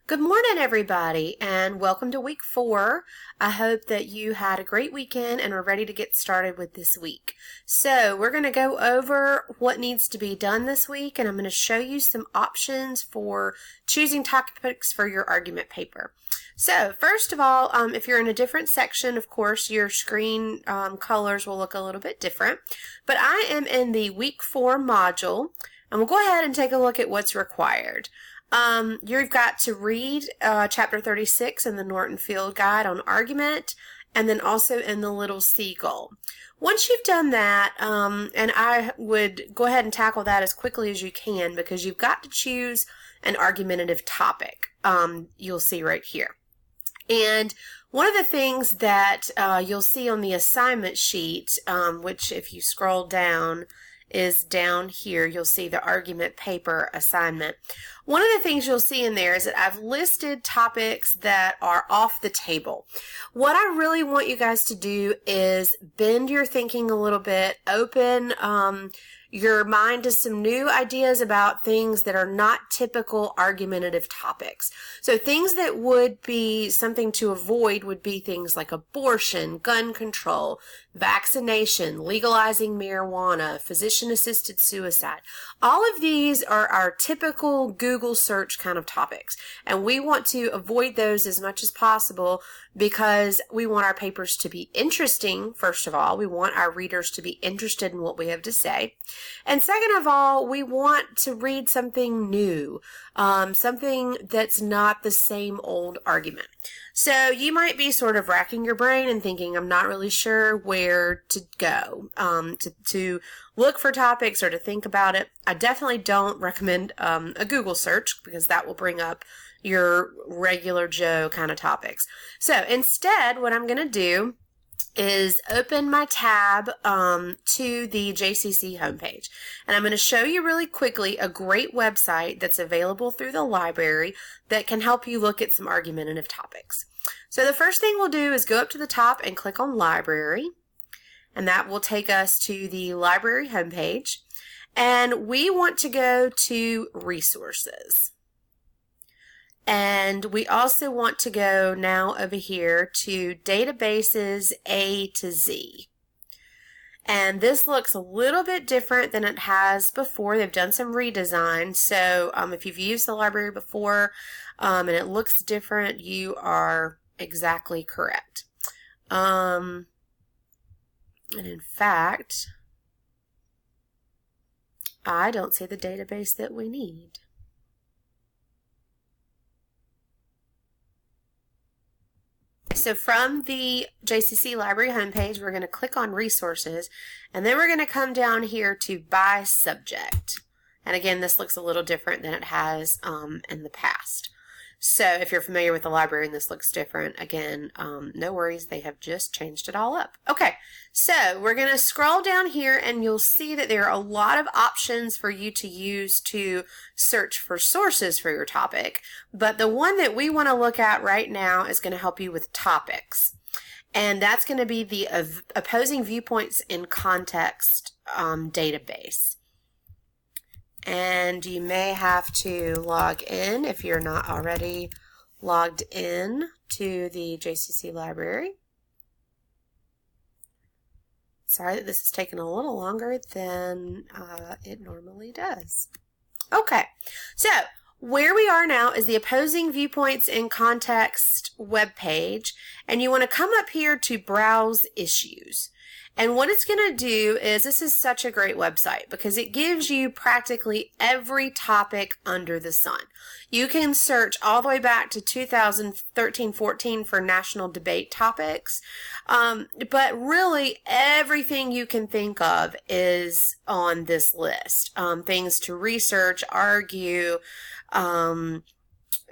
Good morning, everybody, and welcome to week 4. I hope that you had a great weekend and are ready to get started with this week. So we're going to go over what needs to be done this week, and I'm going to show you some options for choosing topics for your argument paper. So first of all, if you're in a different section, of course, your screen colors will look a little bit different. But I am in the week 4 module, and we'll go ahead and take a look at what's required. You've got to read chapter 36 in the Norton Field Guide on argument, and then also in the Little Seagull. Once you've done that, and I would go ahead and tackle that as quickly as you can because you've got to choose an argumentative topic. You'll see right here. And one of the things that you'll see on the assignment sheet, which if you scroll down, is down here. You'll see the argument paper assignment. One of the things you'll see in there is that I've listed topics that are off the table. What I really want you guys to do is bend your thinking a little bit, open your mind to some new ideas about things that are not typical argumentative topics. So things that would be something to avoid would be things like abortion, gun control, vaccination, legalizing marijuana, physician-assisted suicide. All of these are our typical Google search kind of topics, and we want to avoid those as much as possible because we want our papers to be interesting. First of all, we want our readers to be interested in what we have to say. And second of all, we want to read something new, something that's not the same old argument. So you might be sort of racking your brain and thinking, I'm not really sure where to go to look for topics or to think about it. I definitely don't recommend a Google search because that will bring up your regular Joe kind of topics. So instead, what I'm going to do is open my tab to the JCC homepage. And I'm going to show you really quickly a great website that's available through the library that can help you look at some argumentative topics. So the first thing we'll do is go up to the top and click on Library, and that will take us to the library homepage. And we want to go to Resources. And we also want to go now over here to Databases A to Z. And this looks a little bit different than it has before. They've done some redesign. So if you've used the library before and it looks different, you are exactly correct. And in fact, I don't see the database that we need. So from the JCC Library homepage, we're going to click on Resources, and then we're going to come down here to By Subject. And again, this looks a little different than it has in the past. So if you're familiar with the library and this looks different, again, no worries, they have just changed it all up. Okay, so we're going to scroll down here and you'll see that there are a lot of options for you to use to search for sources for your topic. But the one that we want to look at right now is going to help you with topics. And that's going to be the Opposing Viewpoints in Context database. And you may have to log in if you're not already logged in to the JCC library. Sorry that this is taking a little longer than it normally does. Okay, so where we are now is the Opposing Viewpoints in Context webpage, and you want to come up here to Browse Issues. And what it's going to do is, this is such a great website because it gives you practically every topic under the sun. You can search all the way back to 2013-14 for national debate topics, but really everything you can think of is on this list. Things to research, argue,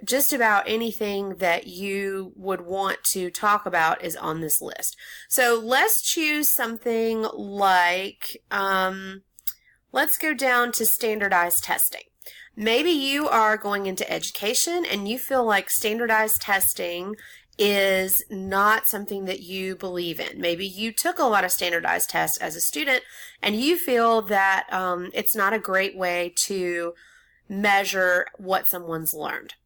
just about anything that you would want to talk about is on this list. So let's choose something like, let's go down to standardized testing. Maybe you are going into education and you feel like standardized testing is not something that you believe in. Maybe you took a lot of standardized tests as a student and you feel that it's not a great way to measure what someone's learned.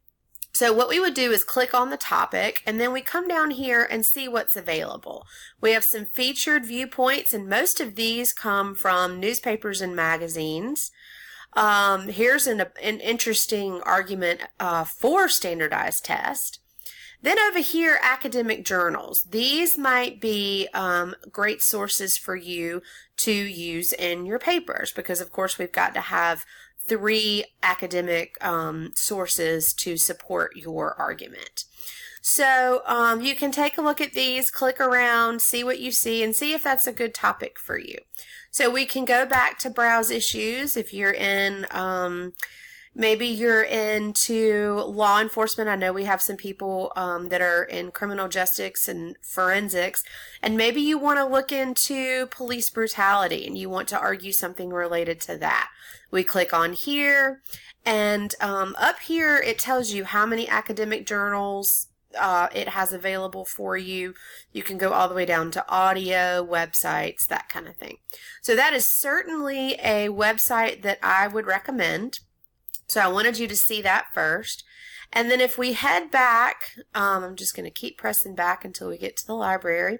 So what we would do is click on the topic, and then we come down here and see what's available. We have some featured viewpoints, and most of these come from newspapers and magazines. Here's an interesting argument for standardized test. Then over here, academic journals. These might be great sources for you to use in your papers because, of course, we've got to have 3 academic sources to support your argument. So you can take a look at these, click around, see what you see, and see if that's a good topic for you. So we can go back to browse issues if you're in, maybe you're into law enforcement. I know we have some people that are in criminal justice and forensics, and maybe you want to look into police brutality and you want to argue something related to that. We click on here, and up here it tells you how many academic journals it has available for you. You can go all the way down to audio, websites, that kind of thing. So that is certainly a website that I would recommend. So I wanted you to see that first. And then if we head back, I'm just going to keep pressing back until we get to the library.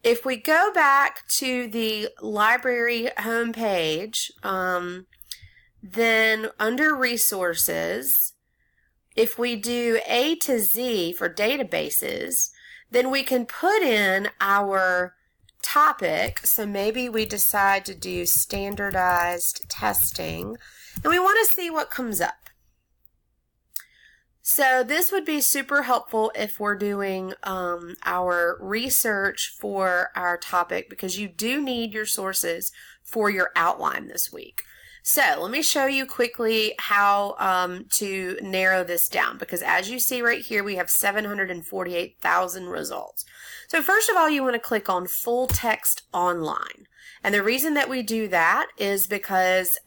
If we go back to the library homepage, then under resources, if we do A to Z for databases, then we can put in our topic. So maybe we decide to do standardized testing, and we want to see what comes up. So this would be super helpful if we're doing our research for our topic, because you do need your sources for your outline this week. So let me show you quickly how to narrow this down, because as you see right here, we have 748,000 results. So first of all, you want to click on full text online. And the reason that we do that is because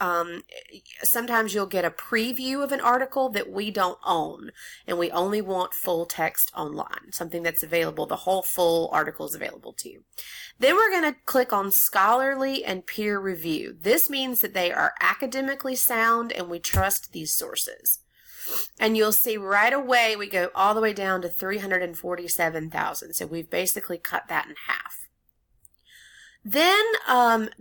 sometimes you'll get a preview of an article that we don't own, and we only want full text online, something that's available. The whole full article is available to you. Then we're going to click on scholarly and peer review. This means that they are academically sound and we trust these sources. And you'll see right away we go all the way down to 347,000. So we've basically cut that in half. Then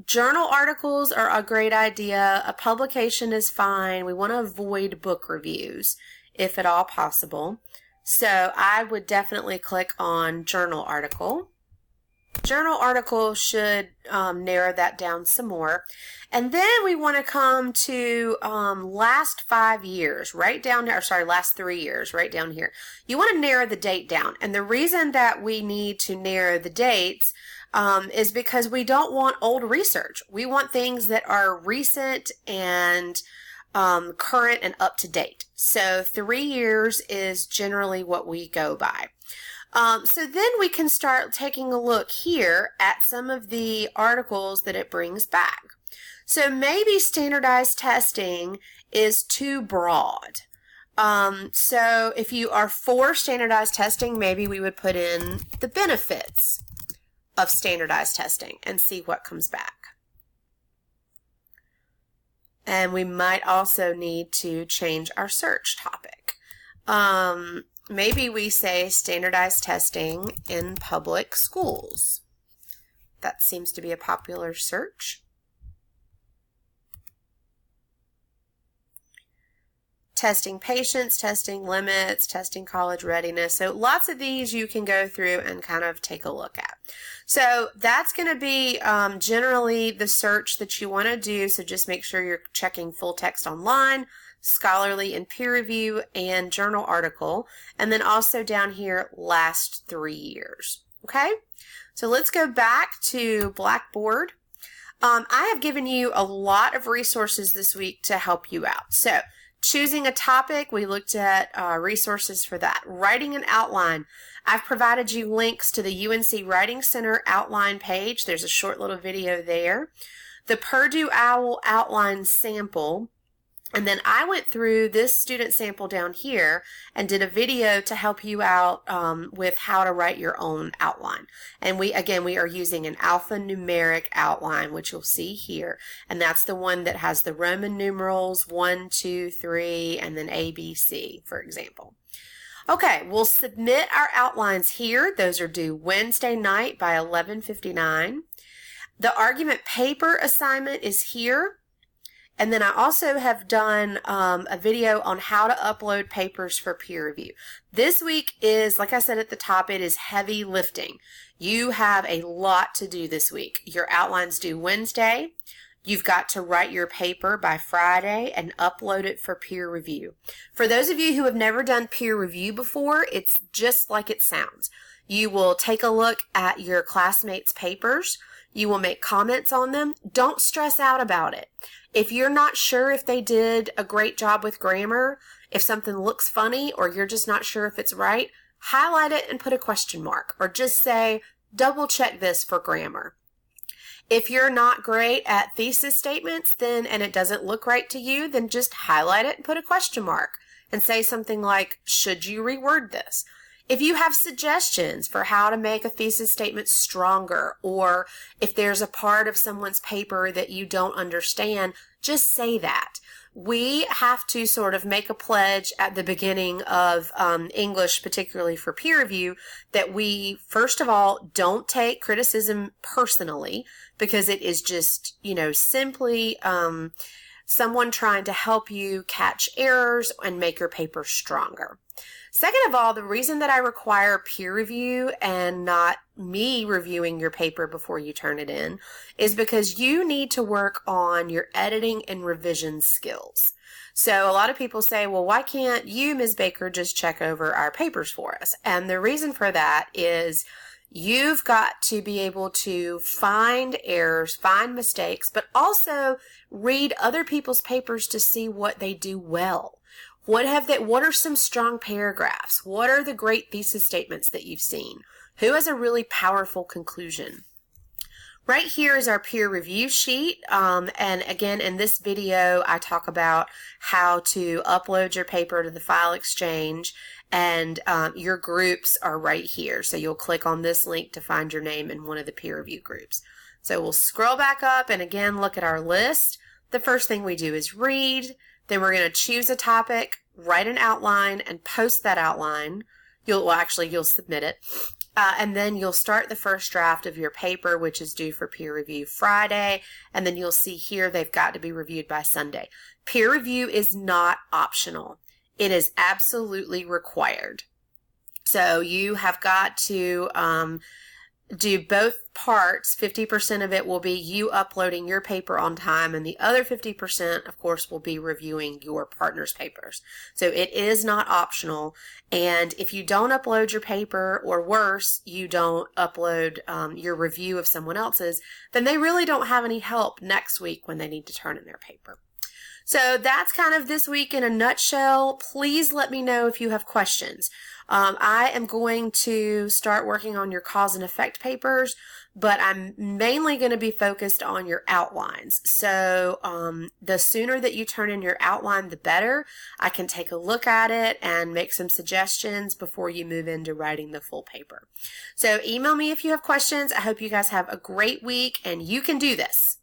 journal articles are a great idea. A publication is fine. We want to avoid book reviews if at all possible. So I would definitely click on journal article. Journal article should narrow that down some more. And then we want to come to last 5 years, right down there, sorry, last 3 years, right down here. You want to narrow the date down. And the reason that we need to narrow the dates is because we don't want old research. We want things that are recent and current and up to date. So 3 years is generally what we go by. So then we can start taking a look here at some of the articles that it brings back. So maybe standardized testing is too broad. So if you are for standardized testing, maybe we would put in the benefits of standardized testing and see what comes back. And we might also need to change our search topic. Maybe we say standardized testing in public schools. That seems to be a popular search. Testing patients, testing limits, testing college readiness. So lots of these you can go through and kind of take a look at. So that's going to be generally the search that you want to do. So just make sure you're checking full text online, scholarly and peer review, and journal article. And then also down here, last 3 years. Okay? So let's go back to Blackboard. I have given you a lot of resources this week to help you out. So choosing a topic, we looked at resources for that. Writing an outline, I've provided you links to the UNC Writing Center outline page. There's a short little video there. The Purdue OWL outline sample And then I went through this student sample down here and did a video to help you out with how to write your own outline. And we are using an alphanumeric outline, which you'll see here. And that's the one that has the Roman numerals 1, 2, 3, and then A, B, C, for example. Okay, we'll submit our outlines here. Those are due Wednesday night by 11:59. The argument paper assignment is here. And then I also have done a video on how to upload papers for peer review. This week is, like I said at the top, it is heavy lifting. You have a lot to do this week. Your outlines due Wednesday. You've got to write your paper by Friday and upload it for peer review. For those of you who have never done peer review before, it's just like it sounds. You will take a look at your classmates' papers. You will make comments on them. Don't stress out about it. If you're not sure if they did a great job with grammar, if something looks funny, or you're just not sure if it's right, highlight it and put a question mark, or just say, double check this for grammar. If you're not great at thesis statements and it doesn't look right to you, then just highlight it and put a question mark and say something like, should you reword this? If you have suggestions for how to make a thesis statement stronger, or if there's a part of someone's paper that you don't understand, just say that. We have to sort of make a pledge at the beginning of English, particularly for peer review, that we, first of all, don't take criticism personally, because it is just, simply someone trying to help you catch errors and make your paper stronger. Second of all, the reason that I require peer review and not me reviewing your paper before you turn it in is because you need to work on your editing and revision skills. So a lot of people say, well, why can't you, Ms. Baker, just check over our papers for us? And the reason for that is you've got to be able to find errors, find mistakes, but also read other people's papers to see what they do well. What are some strong paragraphs? What are the great thesis statements that you've seen? Who has a really powerful conclusion? Right here is our peer review sheet. And again, in this video, I talk about how to upload your paper to the file exchange, and your groups are right here. So you'll click on this link to find your name in one of the peer review groups. So we'll scroll back up and again, look at our list. The first thing we do is read. Then we're going to choose a topic, write an outline, and post that outline. You'll submit it. And then you'll start the first draft of your paper, which is due for peer review Friday. And then you'll see here they've got to be reviewed by Sunday. Peer review is not optional. It is absolutely required. So you have got to do both parts. 50% of it will be you uploading your paper on time, and the other 50%, of course, will be reviewing your partner's papers. So it is not optional, and if you don't upload your paper, or worse, you don't upload your review of someone else's, then they really don't have any help next week when they need to turn in their paper. So that's kind of this week in a nutshell. Please let me know if you have questions. I am going to start working on your cause and effect papers, but I'm mainly going to be focused on your outlines. So the sooner that you turn in your outline, the better. I can take a look at it and make some suggestions before you move into writing the full paper. So email me if you have questions. I hope you guys have a great week, and you can do this.